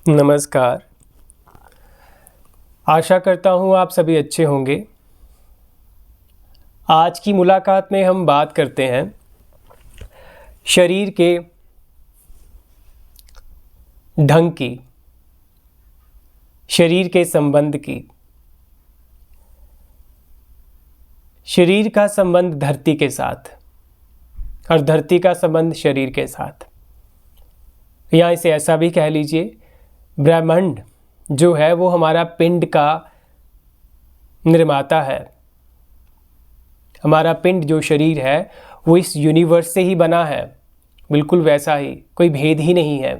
नमस्कार। आशा करता हूँ आप सभी अच्छे होंगे। आज की मुलाकात में हम बात करते हैं शरीर के ढंग की, शरीर के संबंध की। शरीर का संबंध धरती के साथ और धरती का संबंध शरीर के साथ, या इसे ऐसा भी कह लीजिए, ब्रह्मांड जो है वो हमारा पिंड का निर्माता है। हमारा पिंड जो शरीर है वो इस यूनिवर्स से ही बना है, बिल्कुल वैसा ही, कोई भेद ही नहीं है।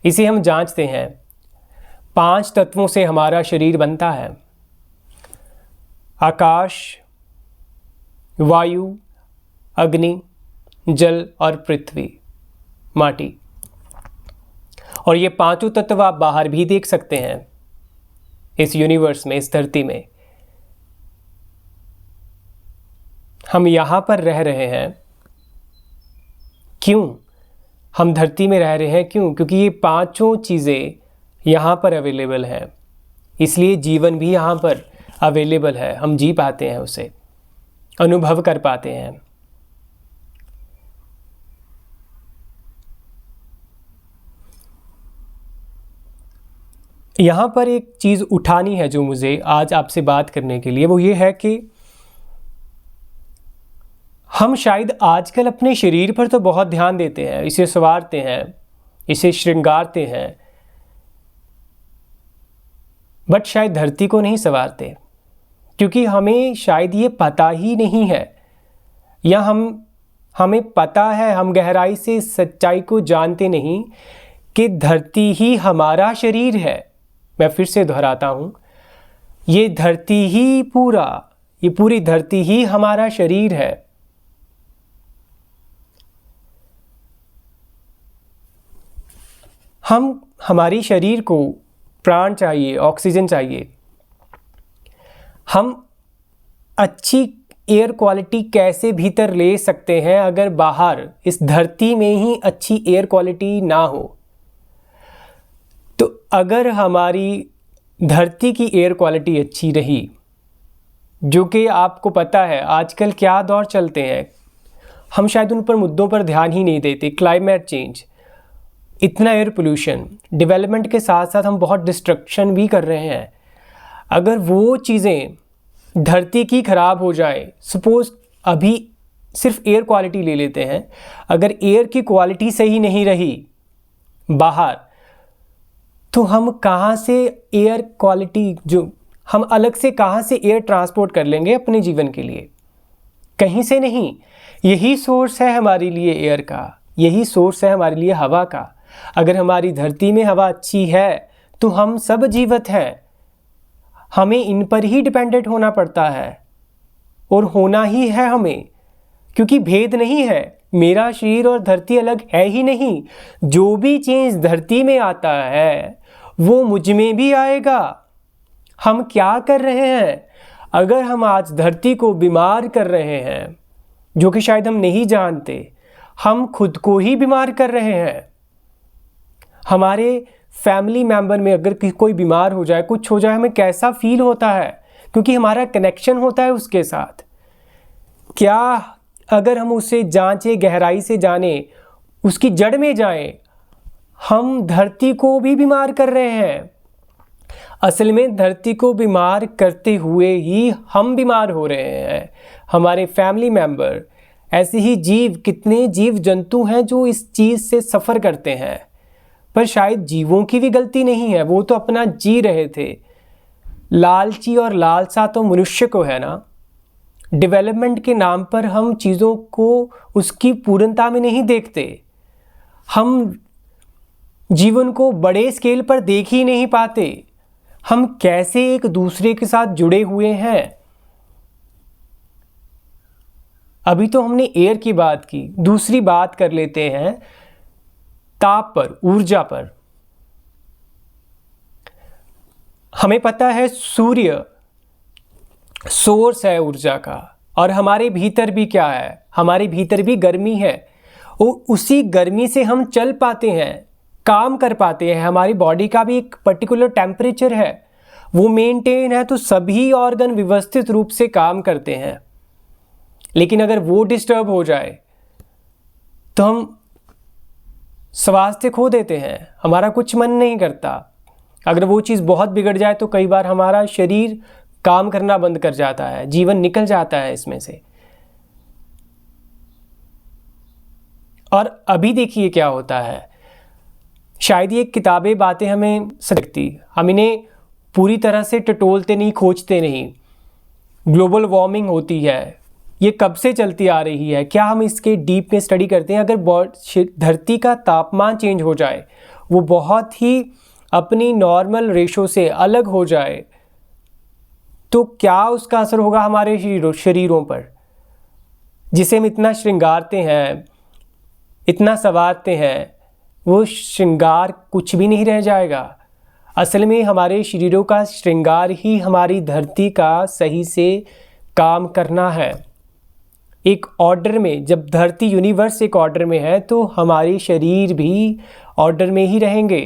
इसे हम जांचते हैं। 5 तत्वों से हमारा शरीर बनता है: आकाश, वायु, अग्नि, जल और पृथ्वी, माटी। और ये 5 तत्व आप बाहर भी देख सकते हैं, इस यूनिवर्स में, इस धरती में। हम यहाँ पर रह रहे हैं क्यों? हम धरती में रह रहे हैं क्यों? क्योंकि ये 5 चीज़ें यहाँ पर अवेलेबल हैं, इसलिए जीवन भी यहाँ पर अवेलेबल है। हम जी पाते हैं, उसे अनुभव कर पाते हैं। यहाँ पर एक चीज़ उठानी है जो मुझे आज आपसे बात करने के लिए, वो ये है कि हम शायद आजकल अपने शरीर पर तो बहुत ध्यान देते हैं, इसे संवारते हैं, इसे श्रृंगारते हैं, बट शायद धरती को नहीं संवारते, क्योंकि हमें शायद ये पता ही नहीं है, या हमें पता है, हम गहराई से सच्चाई को जानते नहीं कि धरती ही हमारा शरीर है। मैं फिर से दोहराता हूँ, ये धरती ही ये पूरी धरती ही हमारा शरीर है। हमारी शरीर को प्राण चाहिए, ऑक्सीजन चाहिए। हम अच्छी एयर क्वालिटी कैसे भीतर ले सकते हैं अगर बाहर इस धरती में ही अच्छी एयर क्वालिटी ना हो? तो अगर हमारी धरती की एयर क्वालिटी अच्छी रही, जो कि आपको पता है आजकल क्या दौर चलते हैं, हम शायद उन पर मुद्दों पर ध्यान ही नहीं देते। क्लाइमेट चेंज, इतना एयर पोल्यूशन, डेवलपमेंट के साथ साथ हम बहुत डिस्ट्रक्शन भी कर रहे हैं। अगर वो चीज़ें धरती की ख़राब हो जाए, सपोज़ अभी सिर्फ एयर क्वालिटी ले लेते हैं, अगर एयर की क्वालिटी सही नहीं रही बाहर, तो हम कहाँ से एयर क्वालिटी, जो हम अलग से कहाँ से एयर ट्रांसपोर्ट कर लेंगे अपने जीवन के लिए? कहीं से नहीं। यही सोर्स है हमारे लिए एयर का, यही सोर्स है हमारे लिए हवा का। अगर हमारी धरती में हवा अच्छी है तो हम सब जीवित हैं। हमें इन पर ही डिपेंडेंट होना पड़ता है, और होना ही है हमें, क्योंकि भेद नहीं है। मेरा शरीर और धरती अलग है ही नहीं। जो भी चेंज धरती में आता है वो मुझ में भी आएगा। हम क्या कर रहे हैं? अगर हम आज धरती को बीमार कर रहे हैं, जो कि शायद हम नहीं जानते, हम खुद को ही बीमार कर रहे हैं। हमारे फैमिली मेंबर में अगर कोई बीमार हो जाए, कुछ हो जाए, हमें कैसा फील होता है? क्योंकि हमारा कनेक्शन होता है उसके साथ। क्या अगर हम उसे जांचें, गहराई से जाने, उसकी जड़ में जाएं, हम धरती को भी बीमार कर रहे हैं। असल में धरती को बीमार करते हुए ही हम बीमार हो रहे हैं। हमारे फैमिली मेंबर, ऐसे ही जीव, कितने जीव जंतु हैं जो इस चीज़ से सफ़र करते हैं। पर शायद जीवों की भी गलती नहीं है, वो तो अपना जी रहे थे। लालची और लालसा तो मनुष्य को है ना। डेवलपमेंट के नाम पर हम चीज़ों को उसकी पूर्णता में नहीं देखते। हम जीवन को बड़े स्केल पर देख ही नहीं पाते। हम कैसे एक दूसरे के साथ जुड़े हुए हैं। अभी तो हमने एयर की बात की, दूसरी बात कर लेते हैं ताप पर, ऊर्जा पर। हमें पता है सूर्य सोर्स है ऊर्जा का, और हमारे भीतर भी क्या है? हमारे भीतर भी गर्मी है, और उसी गर्मी से हम चल पाते हैं। काम कर पाते हैं। हमारी बॉडी का भी एक पर्टिकुलर टेम्परेचर है, वो मेंटेन है, तो सभी ऑर्गन व्यवस्थित रूप से काम करते हैं। लेकिन अगर वो डिस्टर्ब हो जाए तो हम स्वास्थ्य खो देते हैं, हमारा कुछ मन नहीं करता। अगर वो चीज़ बहुत बिगड़ जाए तो कई बार हमारा शरीर काम करना बंद कर जाता है, जीवन निकल जाता है इसमें से। और अभी देखिए क्या होता है, शायद ये किताबें बातें हमें सकती, हम इन्हें पूरी तरह से टटोलते नहीं, खोजते नहीं। ग्लोबल वार्मिंग होती है, ये कब से चलती आ रही है, क्या हम इसके डीप में स्टडी करते हैं? अगर धरती का तापमान चेंज हो जाए, वो बहुत ही अपनी नॉर्मल रेशो से अलग हो जाए, तो क्या उसका असर होगा हमारे शरीरों पर, जिसे हम इतना श्रृंगारते हैं, इतना संवारते हैं? वो श्रृंगार कुछ भी नहीं रह जाएगा। असल में हमारे शरीरों का श्रृंगार ही हमारी धरती का सही से काम करना है, एक ऑर्डर में। जब धरती यूनिवर्स एक ऑर्डर में है तो हमारे शरीर भी ऑर्डर में ही रहेंगे,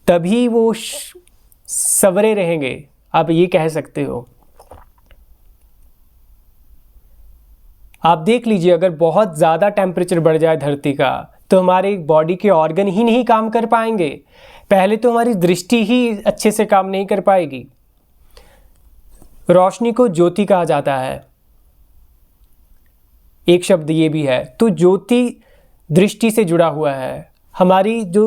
तभी वो सवरे रहेंगे, आप ये कह सकते हो। आप देख लीजिए, अगर बहुत ज़्यादा टेम्परेचर बढ़ जाए धरती का तो हमारे बॉडी के ऑर्गन ही नहीं काम कर पाएंगे। पहले तो हमारी दृष्टि ही अच्छे से काम नहीं कर पाएगी। रोशनी को ज्योति कहा जाता है, एक शब्द ये भी है। तो ज्योति दृष्टि से जुड़ा हुआ है। हमारी जो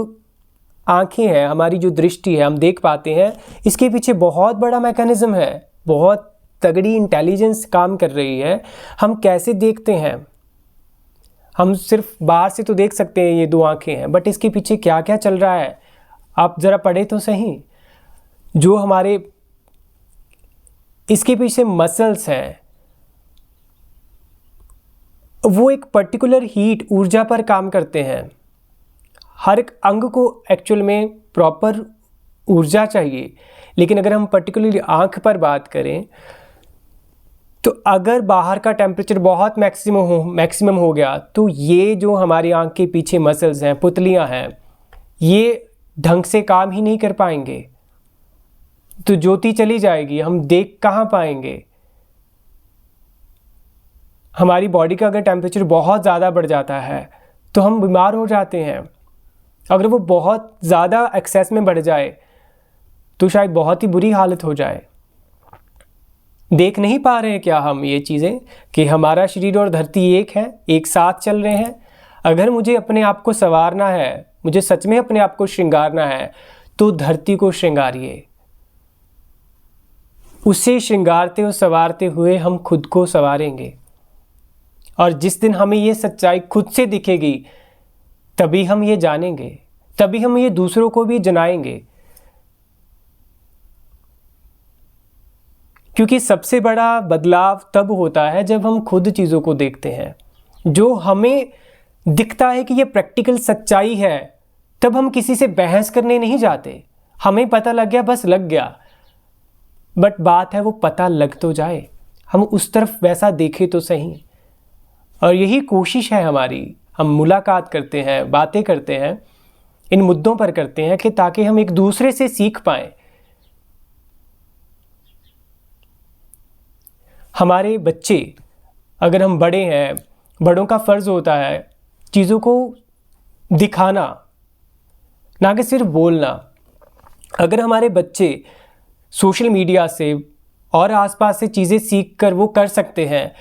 आँखें हैं, हमारी जो दृष्टि है, हम देख पाते हैं, इसके पीछे बहुत बड़ा मैकेनिज्म है, बहुत तगड़ी इंटेलिजेंस काम कर रही है। हम कैसे देखते हैं, हम सिर्फ बाहर से तो देख सकते हैं ये दो आँखें हैं, बट इसके पीछे क्या क्या चल रहा है आप ज़रा पढ़े तो सही। जो हमारे इसके पीछे मसल्स हैं, वो एक पर्टिकुलर हीट ऊर्जा पर काम करते हैं। हर एक अंग को एक्चुअल में प्रॉपर ऊर्जा चाहिए, लेकिन अगर हम पर्टिकुलरली आँख पर बात करें तो अगर बाहर का टेम्परेचर बहुत मैक्सिमम हो गया तो ये जो हमारी आँख के पीछे मसल्स हैं, पुतलियाँ हैं, ये ढंग से काम ही नहीं कर पाएंगे, तो ज्योति चली जाएगी, हम देख कहाँ पाएंगे। हमारी बॉडी का अगर टेम्परेचर बहुत ज़्यादा बढ़ जाता है तो हम बीमार हो जाते हैं। अगर वो बहुत ज़्यादा एक्सेस में बढ़ जाए तो शायद बहुत ही बुरी हालत हो जाए। देख नहीं पा रहे हैं क्या हम ये चीज़ें कि हमारा शरीर और धरती एक है, एक साथ चल रहे हैं? अगर मुझे अपने आप को संवारना है, मुझे सच में अपने आप को श्रृंगारना है, तो धरती को श्रृंगारिए। उसे श्रृंगारते और संवारते हुए हम खुद को संवारेंगे। और जिस दिन हमें ये सच्चाई खुद से दिखेगी, तभी हम ये जानेंगे, तभी हम ये दूसरों को भी जनाएंगे। क्योंकि सबसे बड़ा बदलाव तब होता है जब हम खुद चीज़ों को देखते हैं। जो हमें दिखता है कि ये प्रैक्टिकल सच्चाई है, तब हम किसी से बहस करने नहीं जाते। हमें पता लग गया, बस लग गया। बट बात है वो पता लग तो जाए, हम उस तरफ वैसा देखें तो सही। और यही कोशिश है हमारी। हम मुलाकात करते हैं, बातें करते हैं, इन मुद्दों पर करते हैं कि ताकि हम एक दूसरे से सीख पाएं। हमारे बच्चे, अगर हम बड़े हैं, बड़ों का फ़र्ज़ होता है चीज़ों को दिखाना, ना कि सिर्फ बोलना। अगर हमारे बच्चे सोशल मीडिया से और आसपास से चीज़ें सीख कर वो कर सकते हैं,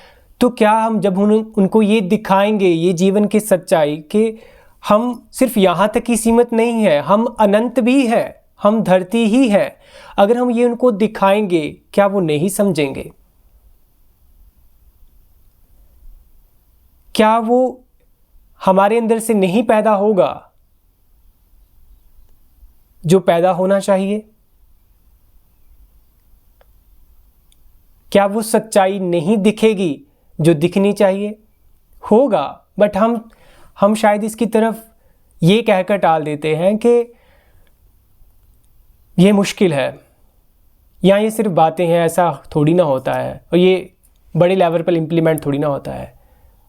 तो क्या हम जब उनको ये दिखाएंगे, ये जीवन की सच्चाई कि हम सिर्फ यहाँ तक ही सीमित नहीं है, हम अनंत भी है, हम धरती ही है, अगर हम ये उनको दिखाएंगे, क्या वो नहीं समझेंगे? क्या वो हमारे अंदर से नहीं पैदा होगा जो पैदा होना चाहिए? क्या वो सच्चाई नहीं दिखेगी जो दिखनी चाहिए? होगा, बट हम शायद इसकी तरफ ये कहकर टाल देते हैं कि ये मुश्किल है या ये सिर्फ बातें हैं, ऐसा थोड़ी ना होता है, और ये बड़े लेवल पर इम्प्लीमेंट थोड़ी ना होता है।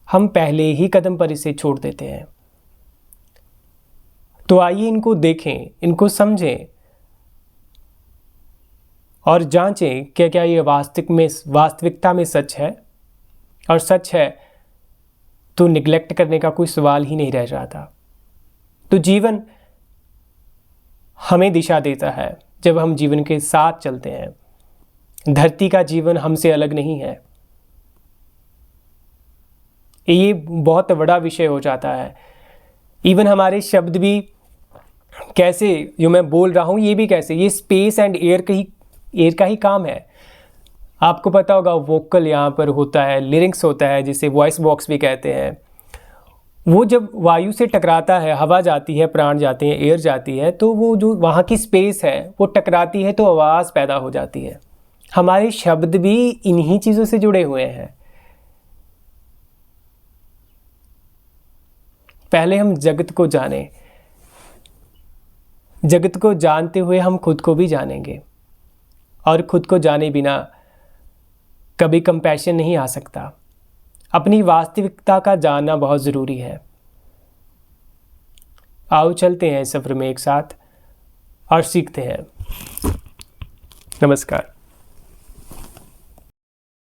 हम पहले ही कदम पर इसे छोड़ देते हैं। तो आइए इनको देखें, इनको समझें और जांचें क्या क्या ये वास्तविकता में सच है, और सच है तो निगलेक्ट करने का कोई सवाल ही नहीं रह जाता। तो जीवन हमें दिशा देता है जब हम जीवन के साथ चलते हैं। धरती का जीवन हमसे अलग नहीं है। ये बहुत बड़ा विषय हो जाता है। इवन हमारे शब्द भी कैसे, जो मैं बोल रहा हूँ ये भी कैसे, ये स्पेस एंड एयर का ही काम है। आपको पता होगा वोकल यहाँ पर होता है, लिरिक्स होता है जिसे वॉइस बॉक्स भी कहते हैं। वो जब वायु से टकराता है, हवा जाती है, प्राण जाते हैं, एयर जाती है, तो वो जो वहाँ की स्पेस है वो टकराती है तो आवाज़ पैदा हो जाती है। हमारे शब्द भी इन्हीं चीज़ों से जुड़े हुए हैं। पहले हम जगत को जानें, जगत को जानते हुए हम खुद को भी जानेंगे, और खुद को जाने बिना कभी कंपैशन नहीं आ सकता। अपनी वास्तविकता का जानना बहुत ज़रूरी है। आओ चलते हैं इस सफ़र में एक साथ और सीखते हैं। नमस्कार।